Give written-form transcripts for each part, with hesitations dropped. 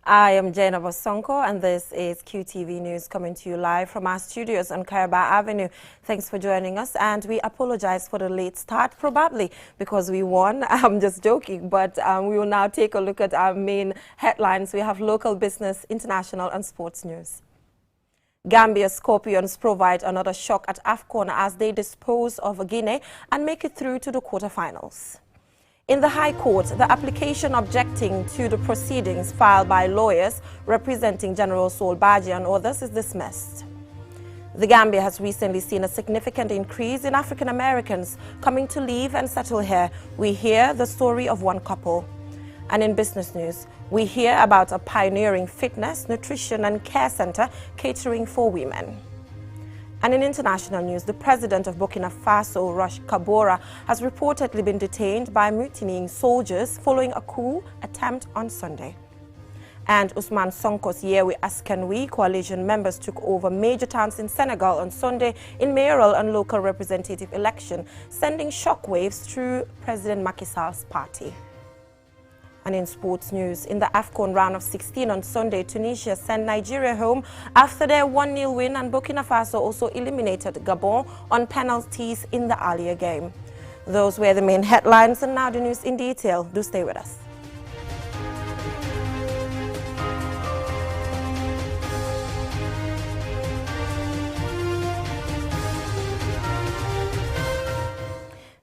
I am Jennifer Sonko, and this is QTV News coming to you live from our studios on Caraba Avenue. Thanks for joining us, and we apologize for the late start, probably because we won. I'm just joking, but we will now take a look at our main headlines. We have local business, international, and sports news. Gambia Scorpions provide another shock at AFCON as they dispose of Guinea and make it through to the quarterfinals. In the High Court, the application objecting to the proceedings filed by lawyers representing General Sol Baji and others is dismissed. The Gambia has recently seen a significant increase in African Americans coming to live and settle here. We hear the story of one couple. And in business news, we hear about a pioneering fitness, nutrition and care center catering for women. And in international news, the president of Burkina Faso, Roch Kabore, has reportedly been detained by mutinying soldiers following a coup attempt on Sunday. And Ousmane Sonko's Yewi Askanwi coalition members took over major towns in Senegal on Sunday in mayoral and local representative election, sending shockwaves through President Macky Sall's party. And in sports news, in the AFCON round of 16 on Sunday, Tunisia sent Nigeria home after their 1-0 win, and Burkina Faso also eliminated Gabon on penalties in the earlier game. Those were the main headlines, and now the news in detail. Do stay with us.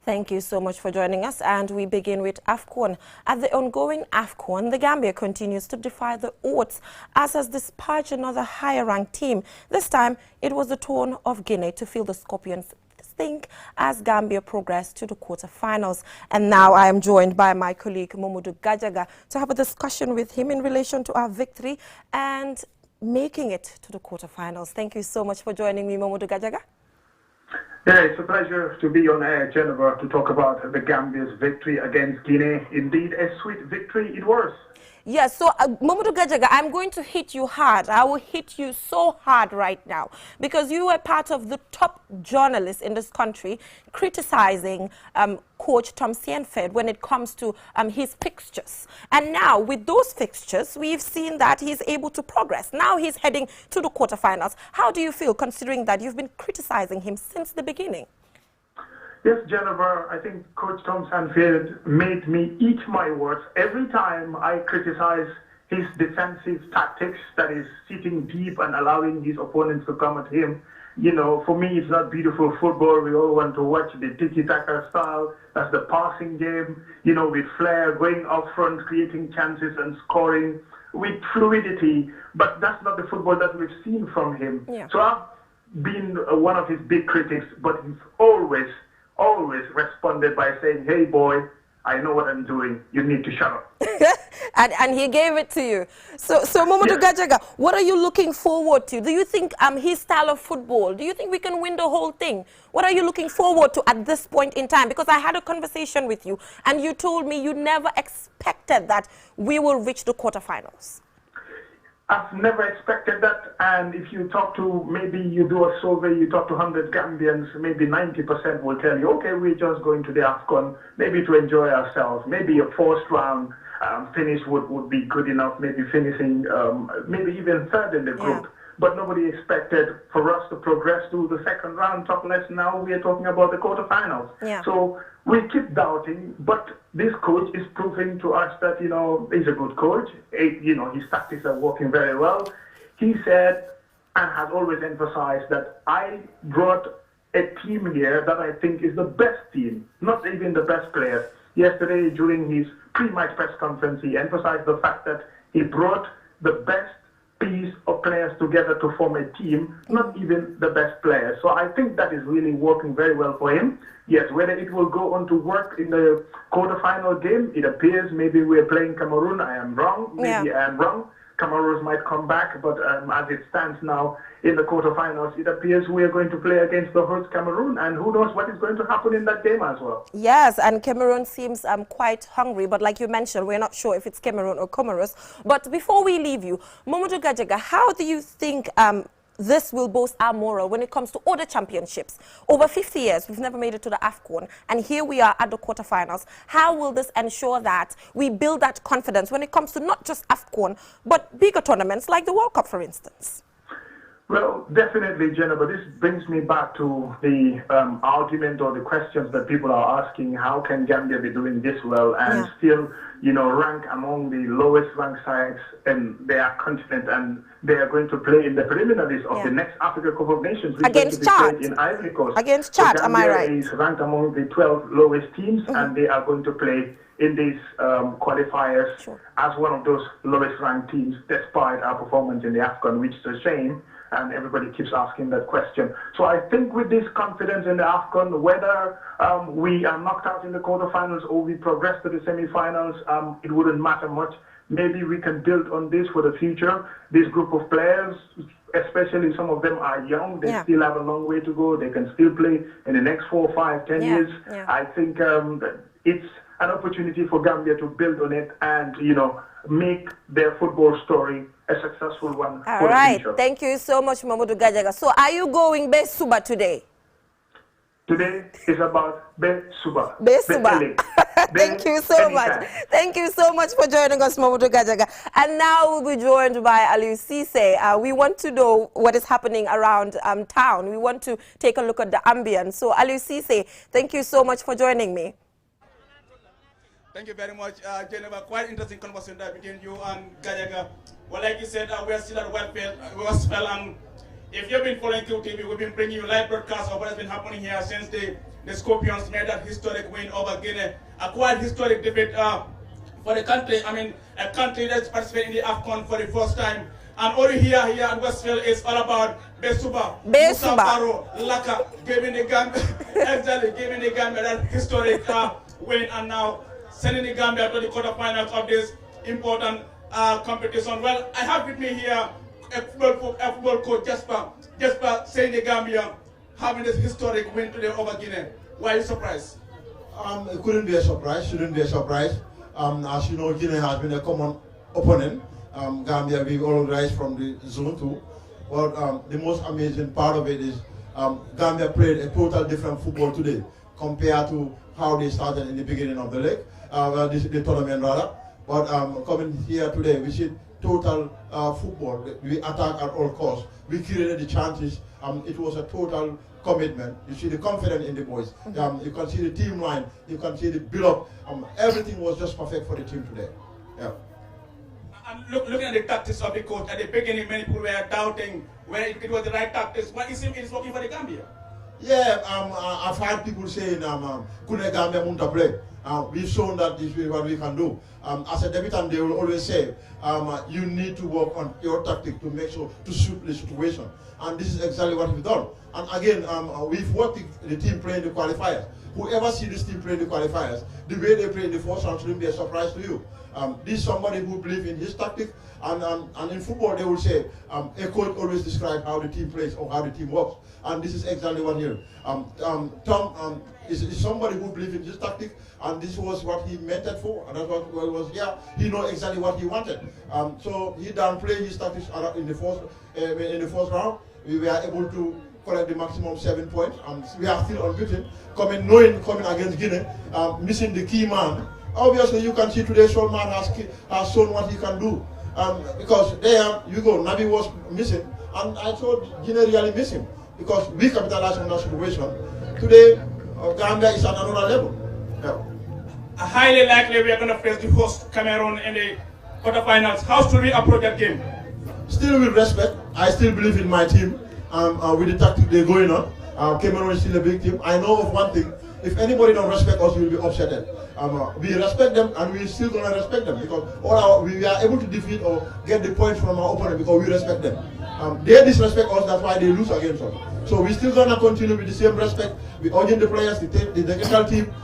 Thank you so much for joining us, and we begin with AFCON. At the ongoing AFCON, the Gambia continues to defy the odds as has dispatched another higher-ranked team. This time, it was the turn of Guinea to feel the Scorpions stink as Gambia progressed to the quarterfinals. And now I am joined by my colleague Momodu Gajaga to have a discussion with him in relation to our victory and making it to the quarterfinals. Thank you so much for joining me, Momodu Gajaga. Yeah, it's a pleasure to be on air, Jennifer, to talk about the Gambia's victory against Guinea. Indeed, a sweet victory it was. Yes, so Momodu Gajaga, I'm going to hit you hard. I will hit you so hard right now because you were part of the top journalists in this country criticizing Coach Tom Sienfeld when it comes to his fixtures. And now with those fixtures, we've seen that he's able to progress. Now he's heading to the quarterfinals. How do you feel considering that you've been criticizing him since the beginning? Yes, Jennifer, I think Coach Tom Sienfeld made me eat my words every time I criticize his defensive tactics, that is sitting deep and allowing his opponents to come at him. You know, for me, it's not beautiful football. We all want to watch the tiki-taka style. That's the passing game, you know, with flair, going up front, creating chances and scoring with fluidity. But that's not the football that we've seen from him. Yeah. So I've been one of his big critics, but he's always responded by saying, hey boy, I know what I'm doing. You need to shut up. and he gave it to you. So Momodu Gajaga, what are you looking forward to? Do you think his style of football, do you think we can win the whole thing? What are you looking forward to at this point in time? Because I had a conversation with you and you told me you never expected that we will reach the quarterfinals. I've never expected that, and if you talk to, maybe you do a survey, you talk to 100 Gambians, maybe 90% will tell you, okay, we're just going to the AFCON, maybe to enjoy ourselves, maybe a first round finish would be good enough, maybe finishing, maybe even third in the group. Yeah. But nobody expected for us to progress to the second round, talk less now, we are talking about the quarterfinals. Yeah. So we keep doubting, but this coach is proving to us that, you know, he's a good coach. You know, his tactics are working very well. He said, and has always emphasized, that I brought a team here that I think is the best team, not even the best players. Yesterday, during his pre-match press conference, he emphasized the fact that he brought the best piece of players together to form a team, not even the best players. So I think that is really working very well for him. Yes, whether it will go on to work in the quarterfinal game, it appears maybe we're playing Cameroon. I am wrong. Maybe I am wrong. Cameroon might come back, but as it stands now in the quarterfinals, it appears we are going to play against the host Cameroon, and who knows what is going to happen in that game as well. Yes, and Cameroon seems quite hungry, but like you mentioned, we're not sure if it's Cameroon or Comoros. But before we leave you, Momodu Gajaga, how do you think this will boost our morale when it comes to other championships. Over 50 years, we've never made it to the AFCON, and here we are at the quarterfinals. How will this ensure that we build that confidence when it comes to not just AFCON, but bigger tournaments like the World Cup, for instance? Well, definitely, Jenna, but this brings me back to the argument or the questions that people are asking. How can Gambia be doing this well and still, rank among the lowest ranked sides in their continent, and they are going to play in the preliminaries of the next Africa Cup of Nations, which against is going to be Chad played in Ivory Coast. Against Chad, am I right? Is ranked among the 12 lowest teams, and they are going to play in these qualifiers as one of those lowest ranked teams, despite our performance in the AFCON, which is a shame. And everybody keeps asking that question. So I think with this confidence in the AFCON, whether we are knocked out in the quarterfinals or we progress to the semifinals, it wouldn't matter much. Maybe we can build on this for the future. This group of players, especially some of them are young, they still have a long way to go. They can still play in the next 4, 5, 10 years. I think it's an opportunity for Gambia to build on it and, make their football story a successful one for the future. Thank you so much, Mamadou Gajaga. So are you going Besuba today? Today is about Besuba. Besuba. Thank you so much. Thank you so much for joining us, Mamadou Gajaga. And now we'll be joined by Aliou Cisse. We want to know what is happening around town. We want to take a look at the ambience. So Aliou Cisse, thank you so much for joining me. Thank you very much, Geneva. Quite interesting conversation between you and Gajaga. Well, like you said, we are still at Westfield, and if you've been following QTV, we've been bringing you live broadcasts of what has been happening here since the Scorpions made that historic win over Guinea. A quite historic defeat for the country. I mean, a country that's participating in the AFCON for the first time. And all here at Westfield is all about Besuba. Musa Baro, Laka, giving the Gambia, exactly, giving the Gambia that historic win, and now sending the Gambia to the quarterfinals of this important competition. Well, I have with me here a football coach, Jasper saying the Gambia having this historic win today over Guinea. Why are you surprised? It couldn't be a surprise, shouldn't be a surprise. As you know, Guinea has been a common opponent. Gambia, we all rise from the zone 2. But the most amazing part of it is Gambia played a total different football today compared to how they started in the beginning of the league. The tournament rather, but coming here today, we see total football. We attack at all costs. We created the chances. It was a total commitment. You see the confidence in the boys. You can see the team line. You can see the build-up. Everything was just perfect for the team today. Yeah. And looking at the tactics of the coach, at the beginning, many people were doubting whether it was the right tactics. But it seems it's working for the Gambia. Yeah, I've heard people saying, "Couldn't Gambia want to play?" We've shown that this is what we can do. As a debutant, they will always say, you need to work on your tactic to make sure to suit the situation. And this is exactly what we've done. And again, we've watched the team play in the qualifiers. Whoever sees this team play in the qualifiers, the way they play in the first round shouldn't be a surprise to you. This is somebody who believes in his tactic, and in football they will say, a coach always describes how the team plays or how the team works. And this is exactly what here. Tom is somebody who believes in his tactic, and this was what he meant it for, and that's what it was here. He knows exactly what he wanted. So he downplayed his tactics in the first round. We were able to collect the maximum 7 points, and we are still unbeaten. Coming against Guinea, missing the key man. Obviously, you can see today Solman has shown what he can do. Because there, you go, Nabi was missing, and I thought Guinea really missed him, because we capitalized on that situation. Today, Gambia is at another level. Yeah. Highly likely we are going to face the host Cameroon in the quarterfinals. How should we approach that game? Still with respect. I still believe in my team. With the tactic they're going on, Cameroon is still a big team. I know of one thing: if anybody don't respect us, we will be upset. We respect them, and we're still gonna respect them, because we are able to defeat or get the points from our opponent because we respect them. They disrespect us, that's why they lose against us. So we're still gonna continue with the same respect. We're urging the players, the technical team.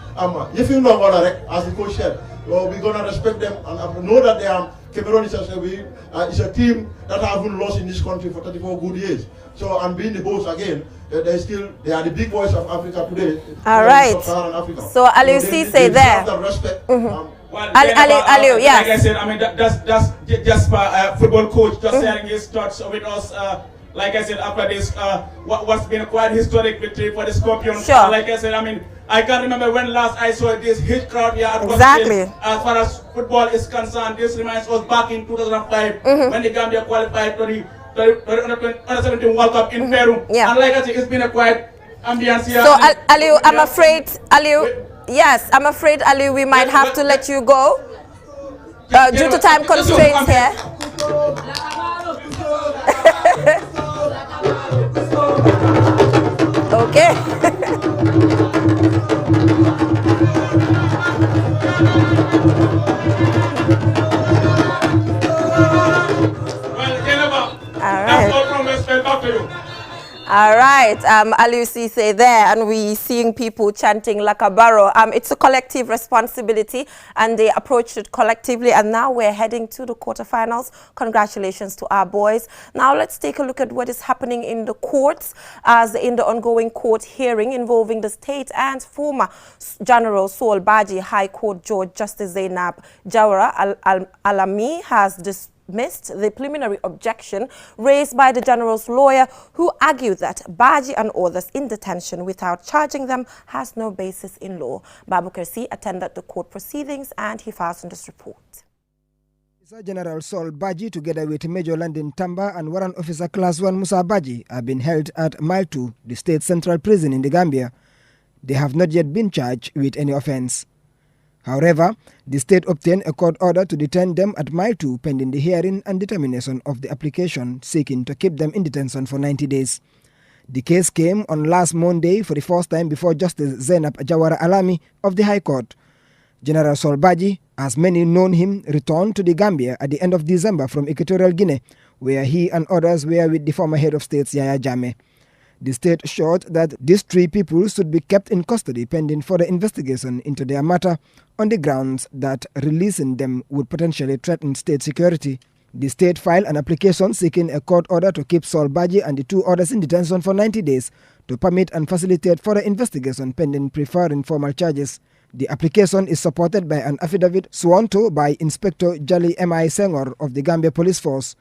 If you know about it, as the coach said, we're gonna respect them and know that they are. Cameroon is a team that haven't lost in this country for 34 good years. So, and being the boss again, they are the big boys of Africa today. All right. So Aliou Cisse there. Respect. Well, Aliou, yes. Like I said, I mean that's just football coach just sharing his thoughts with us like I said, after this, what's been quite historic victory for the Scorpions. Sure. Like I said, I mean, I can't remember when last I saw this huge crowd here at Exactly. Gospin. As far as football is concerned, this reminds us back in 2005 when the Gambia qualified to the Under 17 World Cup in Peru. Yeah. And like I said, it's been a quite ambience here. So, Aliu, I'm afraid, Aliu, yes, I'm afraid, Aliu, we might have to let you go due to time constraints here. Okay. That's all from us. Back to you. All right, Aliu Cisse there, and we seeing people chanting Lakabaro. It's a collective responsibility, and they approached it collectively, and now we're heading to the quarterfinals. Congratulations to our boys. Now let's take a look at what is happening in the courts, as in the ongoing court hearing involving the state and former General Sol Baji High Court Judge Justice Zainab Jawara Alami has dismissed the preliminary objection raised by the General's lawyer, who argued that Baji and others in detention without charging them has no basis in law. Babu Kersi attended the court proceedings, and he files in this report. General Sol Baji, together with Major Landin Tamba and Warrant Officer Class 1 Musa Baji, have been held at Mile 2, the state central prison in the Gambia. They have not yet been charged with any offense. However, the state obtained a court order to detain them at Mile 2 pending the hearing and determination of the application seeking to keep them in detention for 90 days. The case came on last Monday for the first time before Justice Zainab Jawara Alami of the High Court. General Sol Baji, as many known him, returned to the Gambia at the end of December from Equatorial Guinea, where he and others were with the former head of state Yahya Jammeh. The state showed that these three people should be kept in custody pending further investigation into their matter on the grounds that releasing them would potentially threaten state security. The state filed an application seeking a court order to keep Sol Baji and the two others in detention for 90 days to permit and facilitate further investigation pending preferring formal charges. The application is supported by an affidavit sworn to by Inspector Jali M.I. Senghor of the Gambia Police Force.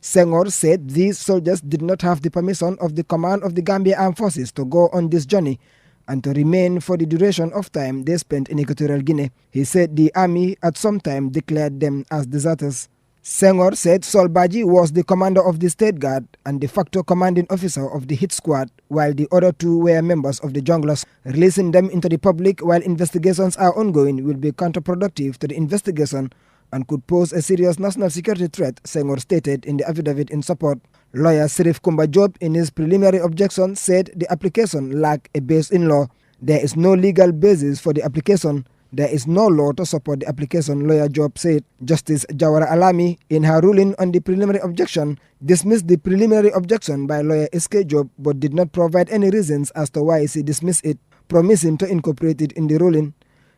Senghor said these soldiers did not have the permission of the command of the Gambia Armed Forces to go on this journey and to remain for the duration of time they spent in Equatorial Guinea. He said the army at some time declared them as deserters. Senghor said Sol Baji was the commander of the State Guard and de facto commanding officer of the hit squad, while the other two were members of the junglers. Releasing them into the public while investigations are ongoing will be counterproductive to the investigation and could pose a serious national security threat, Senghor stated in the affidavit in support. Lawyer Sirif Kumba Job, in his preliminary objection, said the application lacked a base in law. There is no legal basis for the application. There is no law to support the application, Lawyer Job said. Justice Jawara Alami, in her ruling on the preliminary objection, dismissed the preliminary objection by Lawyer S.K. Job but did not provide any reasons as to why she dismissed it, promising to incorporate it in the ruling.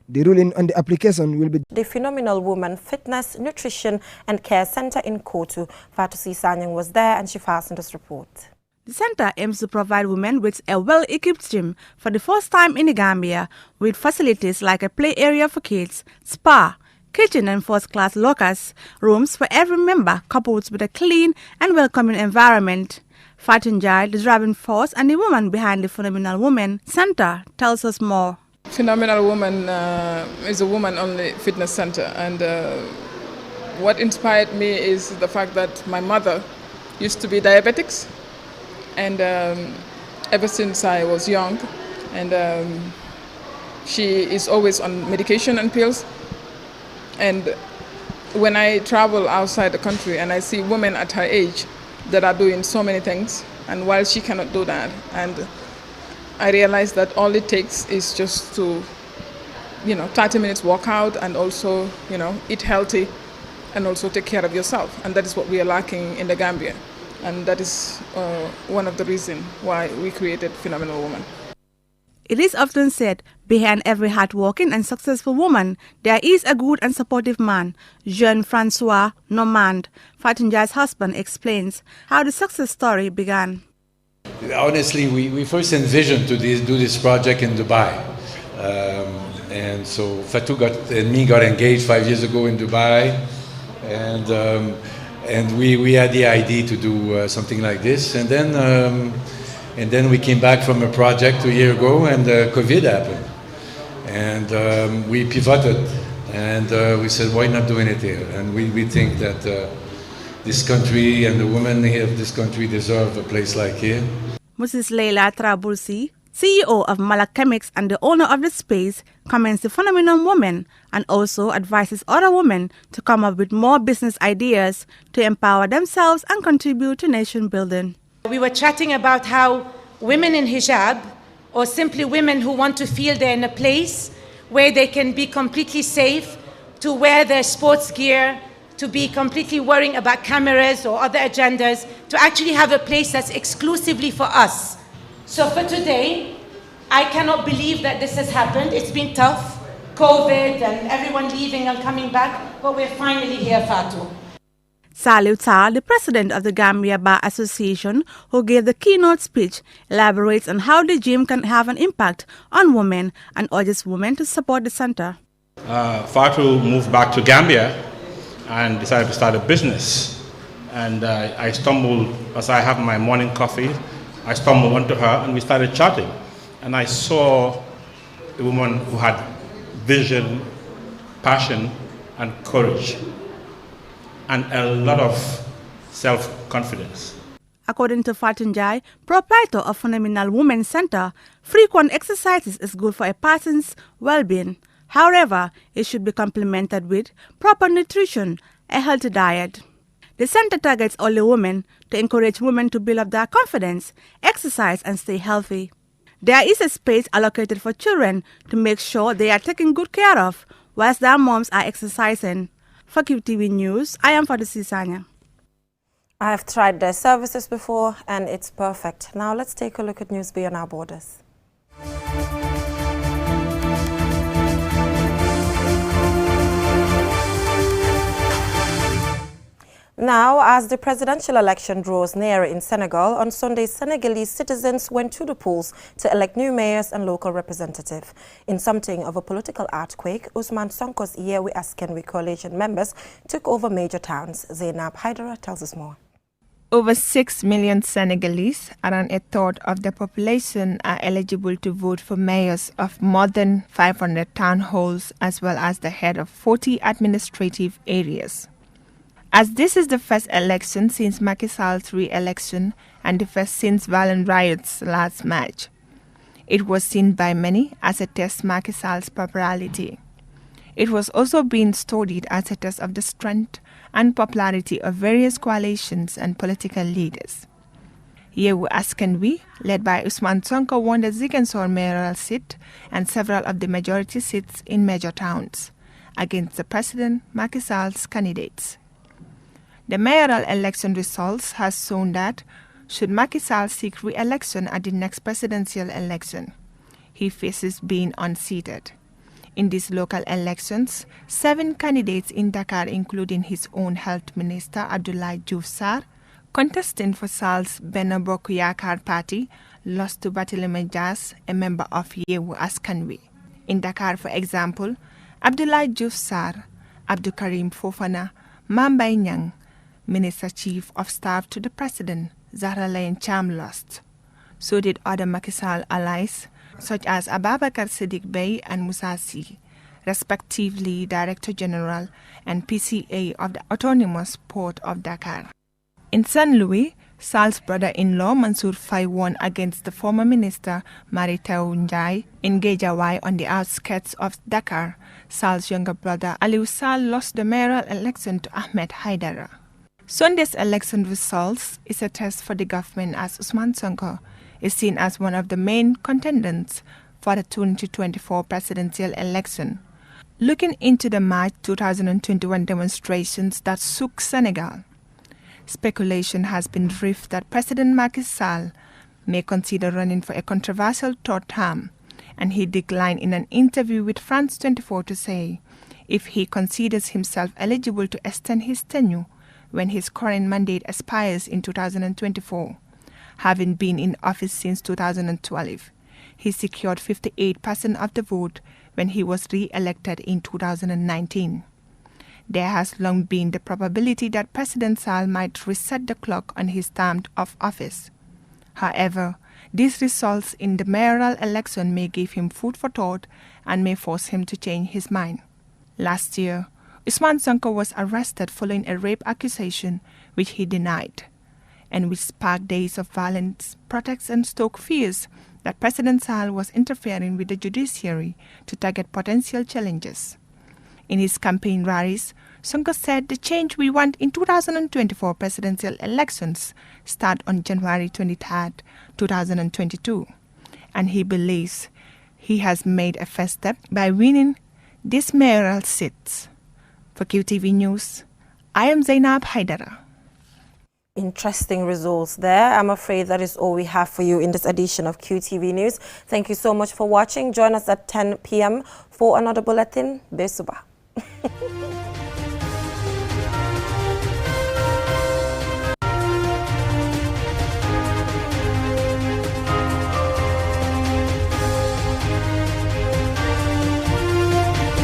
The ruling on the application will be the Phenomenal Woman Fitness, Nutrition and Care Center in Kotu. Fatusi Sanyang was there, and she files in this report. The center aims to provide women with a well-equipped gym for the first time in the Gambia, with facilities like a play area for kids, spa, kitchen and first-class lockers, rooms for every member, coupled with a clean and welcoming environment. Fatun Jai, the driving force and the woman behind the Phenomenal Woman Center, tells us more. Phenomenal Woman is a woman-only fitness center, and what inspired me is the fact that my mother used to be diabetic, and ever since I was young, and she is always on medication and pills. And when I travel outside the country and I see women at her age that are doing so many things, and while she cannot do that, and I realized that all it takes is just to, 30 minutes workout and also, eat healthy and also take care of yourself. And that is what we are lacking in the Gambia. And that is one of the reasons why we created Phenomenal Woman. It is often said, behind every hardworking and successful woman, there is a good and supportive man. Jean-Francois Normand, Fatun Jai's husband, explains how the success story began. Honestly, we first envisioned to do this project in Dubai. And so Fatou and me got engaged 5 years ago in Dubai. And And we had the idea to do something like this. And then we came back from a project a year ago, and COVID happened. And we pivoted, and we said, why not doing it here? And we think that this country and the women here of this country deserve a place like here. Mrs. Leila Trabulsi, CEO of Malak Chemics and the owner of the space, commends the phenomenon woman and also advises other women to come up with more business ideas to empower themselves and contribute to nation building. We were chatting about how women in hijab, or simply women who want to feel they're in a place where they can be completely safe, to wear their sports gear, to be completely worrying about cameras or other agendas, to actually have a place that's exclusively for us. So for today, I cannot believe that this has happened. It's been tough, COVID and everyone leaving and coming back, but we're finally here, Fatou. Saliu Tar, the president of the Gambia Bar Association, who gave the keynote speech, elaborates on how the gym can have an impact on women and urges women to support the center. Fatou moved back to Gambia and decided to start a business. And I stumbled, as I have my morning coffee, I stumbled onto her and we started chatting. And I saw a woman who had vision, passion, and courage, and a lot of self-confidence. According to Fatunjai, proprietor of Phenomenal Women's Center, frequent exercises is good for a person's well-being. However, it should be complemented with proper nutrition, a healthy diet. The center targets only women to encourage women to build up their confidence, exercise, and stay healthy. There is a space allocated for children to make sure they are taken good care of whilst their moms are exercising. For QTV News, I am Fadu Sisanya. I have tried their services before and it's perfect. Now let's take a look at news beyond our borders. Now, as the presidential election draws nearer in Senegal, on Sunday, Senegalese citizens went to the polls to elect new mayors and local representatives. In something of a political earthquake, Ousmane Sonko's Yewi Askanwi coalition members took over major towns. Zainab Haidara tells us more. Over 6 million Senegalese, around a third of the population, are eligible to vote for mayors of more than 500 town halls, as well as the head of 40 administrative areas. As this is the first election since Macky Sall's re-election and the first since violent riots last March, it was seen by many as a test of Macky Sall's popularity. It was also being studied as a test of the strength and popularity of various coalitions and political leaders. Yewi Askanwi, led by Ousmane Sonko, won the Ziguinchor mayoral seat and several of the majority seats in major towns against the President Macky Sall's candidates. The mayoral election results has shown that should Macky Sall seek re-election at the next presidential election, he faces being unseated. In these local elections, 7 candidates in Dakar, including his own health minister Abdoulaye Diouf Sarr, contesting for Sall's Benno Bokk Yakaar party, lost to Barthélémy Dias, a member of Yewi Askanwi. In Dakar, for example, Abdoulaye Diouf Sarr, Abdou Karim Fofana, Mame Mbaye Niang, Minister Chief of Staff to the President, Zahra Iyane Thiam, lost. So did other Macky Sall allies, such as Ababakar Siddique Bey and Moussa Sy, respectively Director General and PCA of the Autonomous Port of Dakar. In Saint Louis, Sall's brother-in-law Mansour Faye won against the former minister Mary Teuw Njie. In Guédiawaye, on the outskirts of Dakar, Sall's younger brother Aliou Sall lost the mayoral election to Ahmed Haidara. Sunday's election results is a test for the government, as Ousmane Sonko is seen as one of the main contenders for the 2024 presidential election. Looking into the March 2021 demonstrations that shook Senegal, speculation has been rife that President Macky Sall may consider running for a controversial third term, and he declined in an interview with France 24 to say if he considers himself eligible to extend his tenure when his current mandate expires in 2024. Having been in office since 2012, he secured 58% of the vote when he was re-elected in 2019. There has long been the probability that President Sall might reset the clock on his term of office. However, these results in the mayoral election may give him food for thought and may force him to change his mind. Last year, Ousmane Sonko was arrested following a rape accusation which he denied, and which sparked days of violence, protests and stoked fears that President Sall was interfering with the judiciary to target potential challenges. In his campaign rallies, Sonko said the change we want in 2024 presidential elections start on January 23, 2022, and he believes he has made a first step by winning these mayoral seats. For QTV News, I am Zainab Haidara. Interesting results there. I'm afraid that is all we have for you in this edition of QTV News. Thank you so much for watching. Join us at 10 p.m. for another bulletin. Besuba.